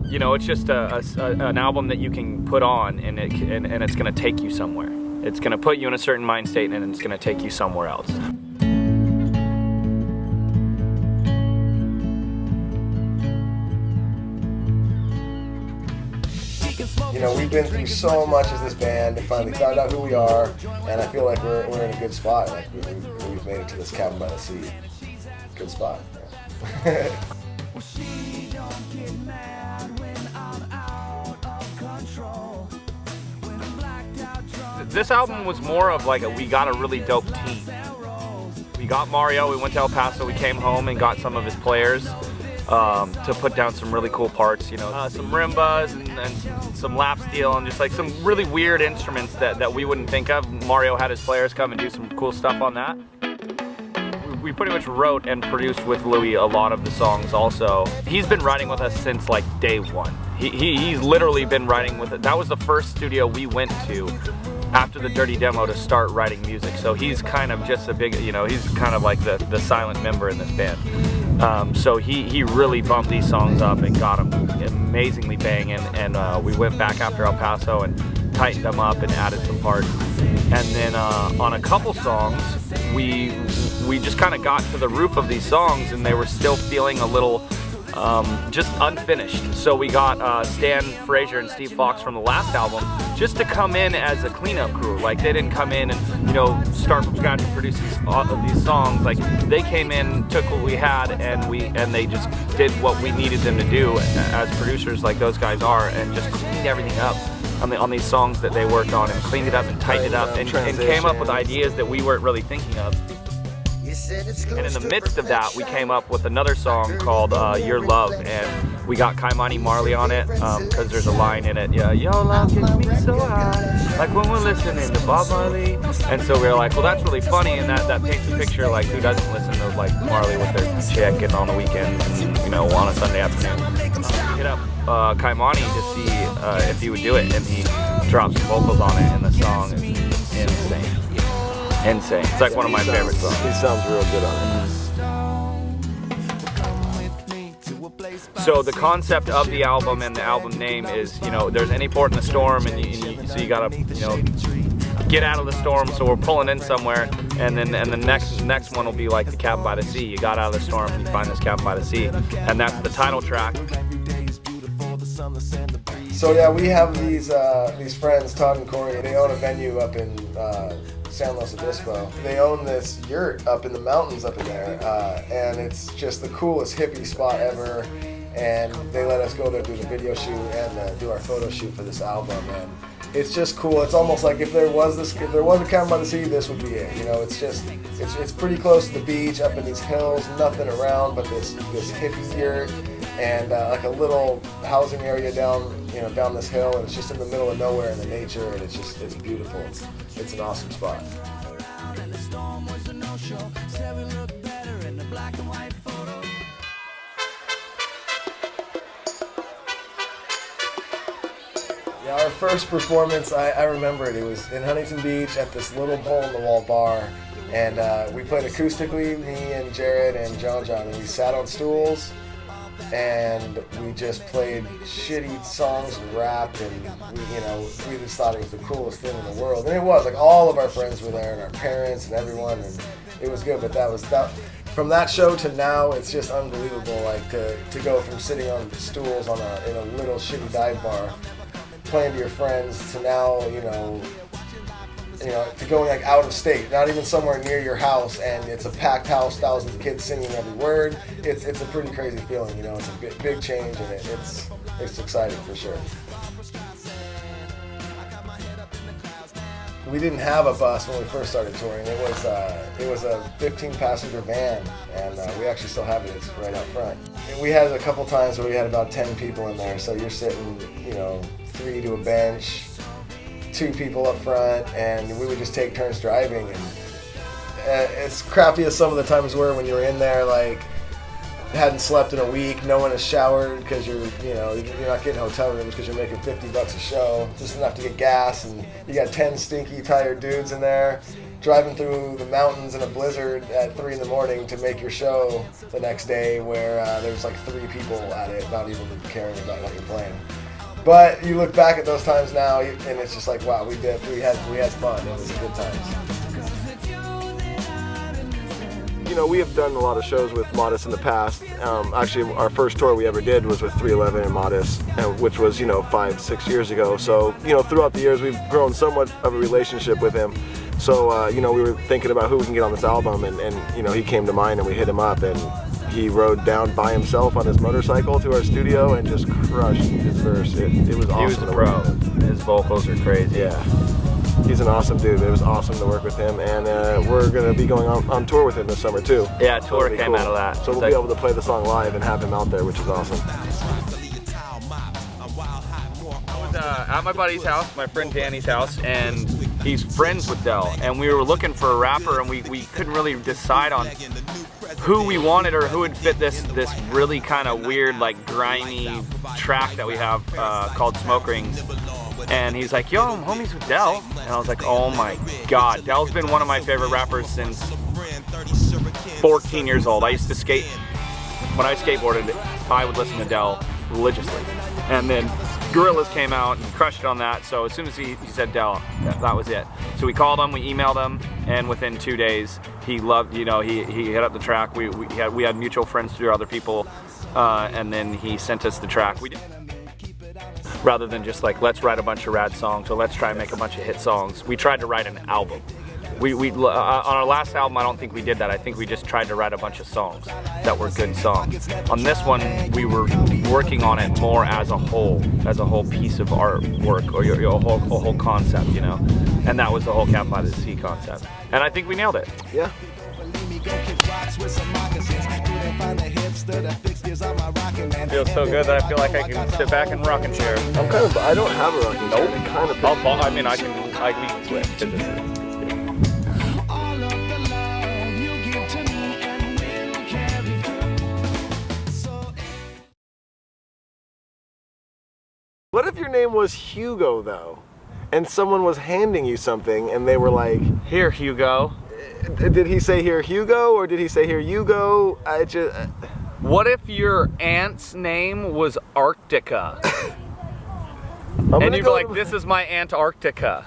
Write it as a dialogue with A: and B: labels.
A: You know, it's just an album that you can put on, and it's going to take you somewhere. It's going to put you in a certain mind state, and it's going to take you somewhere else.
B: You know, we've been through so much as this band, and finally found out who we are, and I feel like we're in a good spot. Like we've made it to this cabin by the sea. Good spot. Yeah.
A: This album was more of like we got a really dope team. We got Mario, we went to El Paso, we came home and got some of his players to put down some really cool parts, you know, some marimbas and some lap steel and just like some really weird instruments that we wouldn't think of. Mario had his players come and do some cool stuff on that. We pretty much wrote and produced with Louis a lot of the songs also. He's been writing with us since like day one. He's literally been writing with it. That was the first studio we went to after the Dirty Demo to start writing music. So he's kind of just a big, you know, he's kind of like the silent member in this band. So he really bumped these songs up and got them amazingly banging. And we went back after El Paso and tightened them up and added some parts. And then on a couple songs, we just kind of got to the roof of these songs and they were still feeling a little just unfinished. So we got Stan Frazier and Steve Fox from the last album just to come in as a cleanup crew. Like they didn't come in and, you know, start from scratch and produce these songs. Like they came in, took what we had, and they just did what we needed them to do as producers, like those guys are, and just cleaned everything up on these songs that they worked on and cleaned it up and tightened it up and came up with ideas that we weren't really thinking of. And in the midst of that, we came up with another song called Your Love, and we got Kaimani Marley on it because there's a line in it, yeah, your love gets me so high, like when we're listening to Bob Marley. And so we were like, well, that's really funny, and that paints a picture like who doesn't listen to like Marley with their chick and on the weekends and, you know, on a Sunday afternoon. Hit up Kaimani to see if he would do it, and he dropped some vocals on it, and the song is insane. Insane. It's like one of my favorite songs.
B: He sounds real good on it.
A: So the concept of the album and the album name is, you know, there's any port in the storm, and so you gotta, you know, get out of the storm. So we're pulling in somewhere, and the next one will be like the cabin by the sea. You got out of the storm, you find this cabin by the sea, and that's the title track.
B: So yeah, we have these friends, Todd and Corey. They own a venue up in San Luis Obispo. They own this yurt up in the mountains up in there, and it's just the coolest hippie spot ever. And they let us go there do the video shoot and do our photo shoot for this album. And it's just cool. It's almost like if there was a cabin by the sea, this would be it. You know, it's pretty close to the beach, up in these hills, nothing around but this hippie yurt and like a little housing area down this hill, and it's just in the middle of nowhere in the nature, and it's beautiful. It's an awesome spot. Yeah, our first performance, I remember it. It was in Huntington Beach at this little hole-in-the-wall bar, and we played acoustically, me and Jared and John, and we sat on stools, and we just played shitty songs and rapped, and we just thought it was the coolest thing in the world. And it was, like, all of our friends were there, and our parents and everyone, and it was good. But from that show to now, it's just unbelievable, like to go from sitting on stools in a little shitty dive bar, playing to your friends, to now, to going like out of state, not even somewhere near your house, and it's a packed house, thousands of kids singing every word. It's a pretty crazy feeling, It's a big change, and it's exciting for sure. We didn't have a bus when we first started touring. It was a 15-passenger van, and we actually still have it. It's right out front. And we had a couple times where we had about 10 people in there, so you're sitting, 3 to a bench, 2 people up front, and we would just take turns driving. And as crappy as some of the times were when you were in there, like, hadn't slept in a week, no one has showered because you're not getting hotel rooms because you're making $50 a show, just enough to get gas, and you got 10 stinky, tired dudes in there, driving through the mountains in a blizzard at 3 in the morning to make your show the next day where there's like 3 people at it, not even caring about what you're playing. But you look back at those times now, and it's just like, wow, we had fun. It was a good time.
C: You know, we have done a lot of shows with Modest in the past. Actually, our first tour we ever did was with 311 and Modest, which was, 5-6 years ago. So, throughout the years, we've grown somewhat of a relationship with him. So, we were thinking about who we can get on this album, and he came to mind, and we hit him up, and he rode down by himself on his motorcycle to our studio and just crushed his verse. It was awesome.
A: He was a pro. His vocals are crazy.
C: Yeah. He's an awesome dude. It was awesome to work with him, and we're going to be going on tour with him this summer too.
A: Yeah, tour came out of that.
C: So we'll be able to play the song live and have him out there, which is awesome.
A: I was at my buddy's house, my friend Danny's house, and he's friends with Dell, and we were looking for a rapper, and we couldn't really decide on who we wanted or who would fit this really kind of weird, like grimy track that we have called Smoke Rings. And he's like, yo, I'm homies with Dell. And I was like, oh my God. Dell's been one of my favorite rappers since 14 years old. I used to skate. When I skateboarded, I would listen to Dell religiously. And then Gorillaz came out and crushed it on that. So as soon as he said Dell, that was it. So we called him, we emailed him, and within 2 days, he loved, he hit up the track. We had mutual friends through other people, and then he sent us the track. Rather than just like, let's write a bunch of rad songs, or let's try and make a bunch of hit songs, we tried to write an album. On our last album, I don't think we did that. I think we just tried to write a bunch of songs that were good songs. On this one, we were working on it more as a whole piece of artwork, or a whole concept, And that was the whole Camp by the Sea concept. And I think we nailed it.
C: Yeah.
A: It feels so good that I feel like I can sit back and rocking chair.
C: I don't have a rocking chair.
A: Nope.
C: Kind of.
A: I can switch.
C: What if your name was Hugo though, and someone was handing you something and they were like,
A: "Here, Hugo."
C: Did he say "Here, Hugo," or did he say "Here, you go"?
A: What if your aunt's name was Arctica? And you'd be like, "This is my Antarctica."